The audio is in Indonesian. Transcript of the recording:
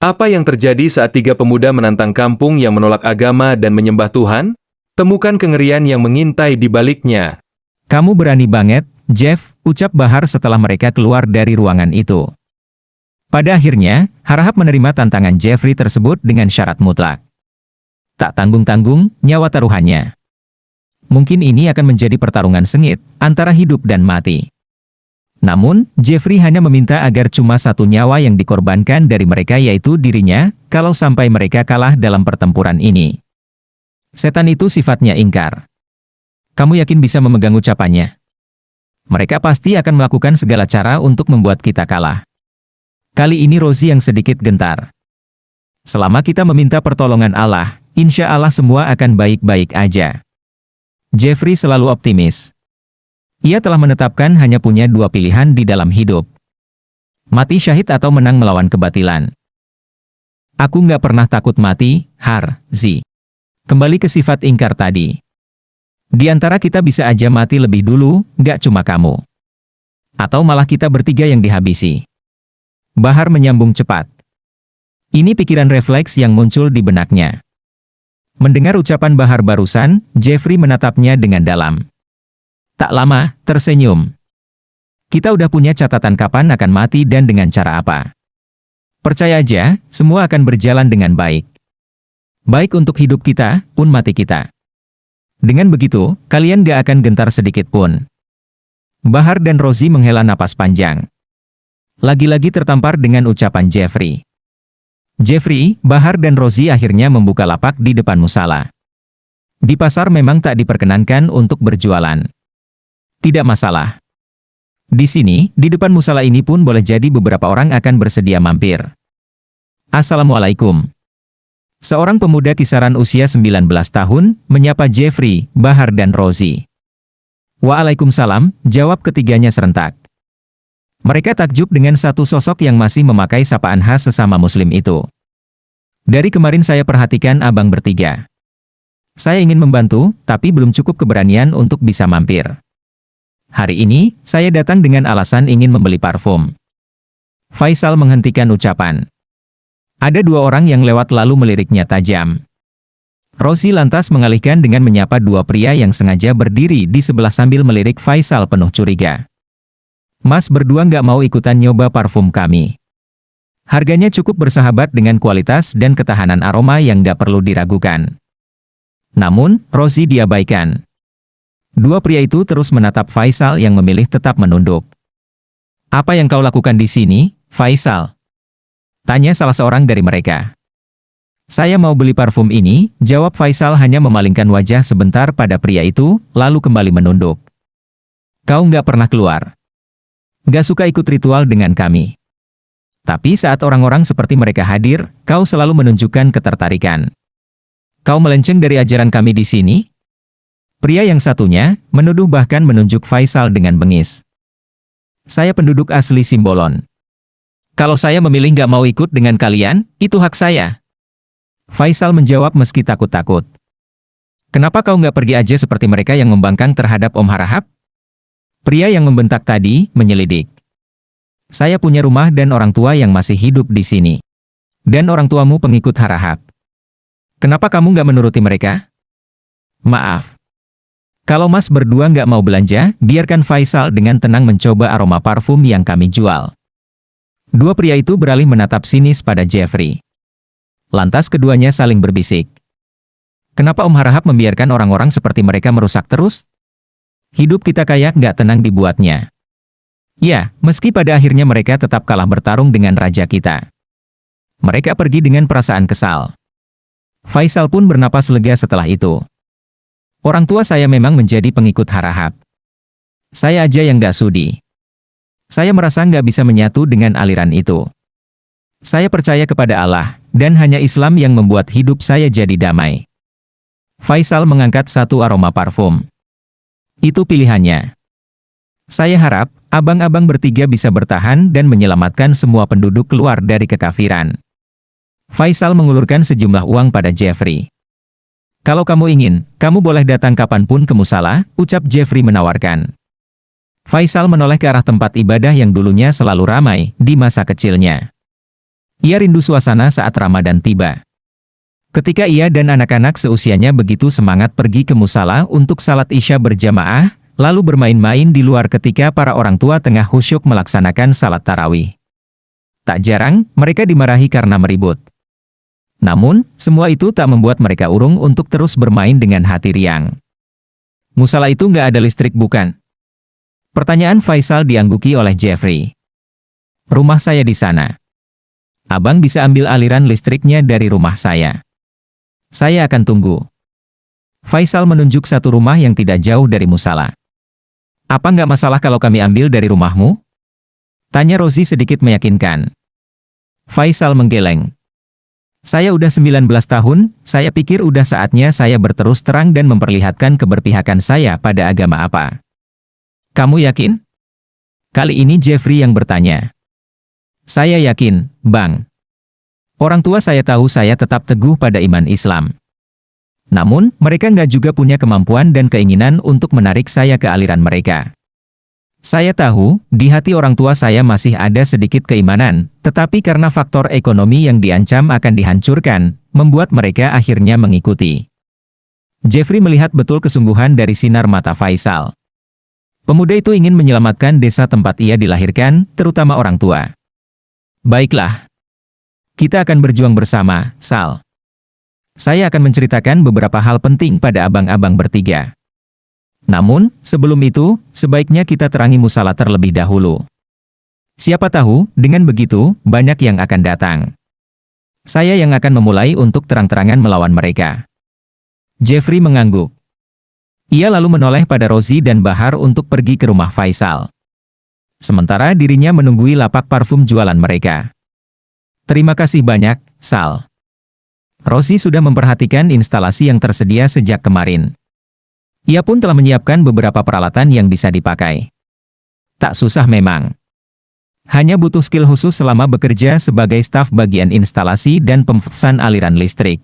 Apa yang terjadi saat tiga pemuda menantang kampung yang menolak agama dan menyembah Tuhan? Temukan kengerian yang mengintai di baliknya. Kamu berani banget, Jeff, ucap Bahar setelah mereka keluar dari ruangan itu. Pada akhirnya, Harahap menerima tantangan Jeffrey tersebut dengan syarat mutlak. Tak tanggung-tanggung, nyawa taruhannya. Mungkin ini akan menjadi pertarungan sengit, antara hidup dan mati. Namun, Jeffrey hanya meminta agar cuma satu nyawa yang dikorbankan dari mereka yaitu dirinya, kalau sampai mereka kalah dalam pertempuran ini. Setan itu sifatnya ingkar. Kamu yakin bisa memegang ucapannya? Mereka pasti akan melakukan segala cara untuk membuat kita kalah. Kali ini Rosie yang sedikit gentar. Selama kita meminta pertolongan Allah, insya Allah semua akan baik-baik aja. Jeffrey selalu optimis. Ia telah menetapkan hanya punya dua pilihan di dalam hidup. Mati syahid atau menang melawan kebatilan. Aku nggak pernah takut mati, Har-zi. Kembali ke sifat ingkar tadi. Di antara kita bisa aja mati lebih dulu, nggak cuma kamu. Atau malah kita bertiga yang dihabisi. Bahar menyambung cepat. Ini pikiran refleks yang muncul di benaknya. Mendengar ucapan Bahar barusan, Jeffrey menatapnya dengan dalam. Tak lama, tersenyum. Kita udah punya catatan kapan akan mati dan dengan cara apa. Percaya aja, semua akan berjalan dengan baik. Baik untuk hidup kita, pun mati kita. Dengan begitu, kalian gak akan gentar sedikit pun. Bahar dan Rosie menghela napas panjang. Lagi-lagi tertampar dengan ucapan Jeffrey. Jeffrey, Bahar dan Rosie akhirnya membuka lapak di depan musala. Di pasar memang tak diperkenankan untuk berjualan. Tidak masalah. Di sini, di depan musala ini pun boleh jadi beberapa orang akan bersedia mampir. Assalamualaikum. Seorang pemuda kisaran usia 19 tahun, menyapa Jeffrey, Bahar dan Rosie. Waalaikumsalam, jawab ketiganya serentak. Mereka takjub dengan satu sosok yang masih memakai sapaan khas sesama muslim itu. Dari kemarin saya perhatikan abang bertiga. Saya ingin membantu, tapi belum cukup keberanian untuk bisa mampir. Hari ini, saya datang dengan alasan ingin membeli parfum. Faisal menghentikan ucapan. Ada dua orang yang lewat lalu meliriknya tajam. Rosie lantas mengalihkan dengan menyapa dua pria yang sengaja berdiri di sebelah sambil melirik Faisal penuh curiga. Mas berdua nggak mau ikutan nyoba parfum kami. Harganya cukup bersahabat dengan kualitas dan ketahanan aroma yang nggak perlu diragukan. Namun, Rosie diabaikan. Dua pria itu terus menatap Faisal yang memilih tetap menunduk. Apa yang kau lakukan di sini, Faisal? Tanya salah seorang dari mereka. Saya mau beli parfum ini, jawab Faisal hanya memalingkan wajah sebentar pada pria itu, lalu kembali menunduk. Kau nggak pernah keluar. Gak suka ikut ritual dengan kami. Tapi saat orang-orang seperti mereka hadir, kau selalu menunjukkan ketertarikan. Kau melenceng dari ajaran kami di sini? Pria yang satunya, menuduh bahkan menunjuk Faisal dengan bengis. Saya penduduk asli Simbolon. Kalau saya memilih gak mau ikut dengan kalian, itu hak saya. Faisal menjawab meski takut-takut. Kenapa kau gak pergi aja seperti mereka yang membangkang terhadap Om Harahap? Pria yang membentak tadi, menyelidik. Saya punya rumah dan orang tua yang masih hidup di sini. Dan orang tuamu pengikut Harahap. Kenapa kamu nggak menuruti mereka? Maaf. Kalau mas berdua nggak mau belanja, biarkan Faisal dengan tenang mencoba aroma parfum yang kami jual. Dua pria itu beralih menatap sinis pada Jeffrey. Lantas keduanya saling berbisik. Kenapa Om Harahap membiarkan orang-orang seperti mereka merusak terus? Hidup kita kayak nggak tenang dibuatnya. Ya, meski pada akhirnya mereka tetap kalah bertarung dengan raja kita. Mereka pergi dengan perasaan kesal. Faisal pun bernapas lega setelah itu. Orang tua saya memang menjadi pengikut Harahap. Saya aja yang nggak sudi. Saya merasa nggak bisa menyatu dengan aliran itu. Saya percaya kepada Allah, dan hanya Islam yang membuat hidup saya jadi damai. Faisal mengangkat satu aroma parfum. Itu pilihannya. Saya harap, abang-abang bertiga bisa bertahan dan menyelamatkan semua penduduk keluar dari kekafiran. Faisal mengulurkan sejumlah uang pada Jeffrey. Kalau kamu ingin, kamu boleh datang kapanpun ke musala, ucap Jeffrey menawarkan. Faisal menoleh ke arah tempat ibadah yang dulunya selalu ramai di masa kecilnya. Ia rindu suasana saat Ramadan tiba. Ketika ia dan anak-anak seusianya begitu semangat pergi ke musala untuk salat Isya berjamaah, lalu bermain-main di luar ketika para orang tua tengah khusyuk melaksanakan salat tarawih. Tak jarang, mereka dimarahi karena meribut. Namun, semua itu tak membuat mereka urung untuk terus bermain dengan hati riang. Musala itu nggak ada listrik bukan? Pertanyaan Faisal diangguki oleh Jeffrey. Rumah saya di sana. Abang bisa ambil aliran listriknya dari rumah saya. Saya akan tunggu. Faisal menunjuk satu rumah yang tidak jauh dari musala. Apa nggak masalah kalau kami ambil dari rumahmu? Tanya Rozi sedikit meyakinkan. Faisal menggeleng. Saya udah 19 tahun, saya pikir udah saatnya saya berterus terang dan memperlihatkan keberpihakan saya pada agama apa. Kamu yakin? Kali ini Jeffrey yang bertanya. Saya yakin, Bang. Orang tua saya tahu saya tetap teguh pada iman Islam. Namun, mereka nggak juga punya kemampuan dan keinginan untuk menarik saya ke aliran mereka. Saya tahu, di hati orang tua saya masih ada sedikit keimanan, tetapi karena faktor ekonomi yang diancam akan dihancurkan, membuat mereka akhirnya mengikuti. Jeffrey melihat betul kesungguhan dari sinar mata Faisal. Pemuda itu ingin menyelamatkan desa tempat ia dilahirkan, terutama orang tua. Baiklah. Kita akan berjuang bersama, Sal. Saya akan menceritakan beberapa hal penting pada abang-abang bertiga. Namun, sebelum itu, sebaiknya kita terangi musala terlebih dahulu. Siapa tahu, dengan begitu, banyak yang akan datang. Saya yang akan memulai untuk terang-terangan melawan mereka. Jeffrey mengangguk. Ia lalu menoleh pada Rozi dan Bahar untuk pergi ke rumah Faisal. Sementara dirinya menunggui lapak parfum jualan mereka. Terima kasih banyak, Sal. Rozi sudah memperhatikan instalasi yang tersedia sejak kemarin. Ia pun telah menyiapkan beberapa peralatan yang bisa dipakai. Tak susah memang. Hanya butuh skill khusus selama bekerja sebagai staf bagian instalasi dan pemfokusan aliran listrik.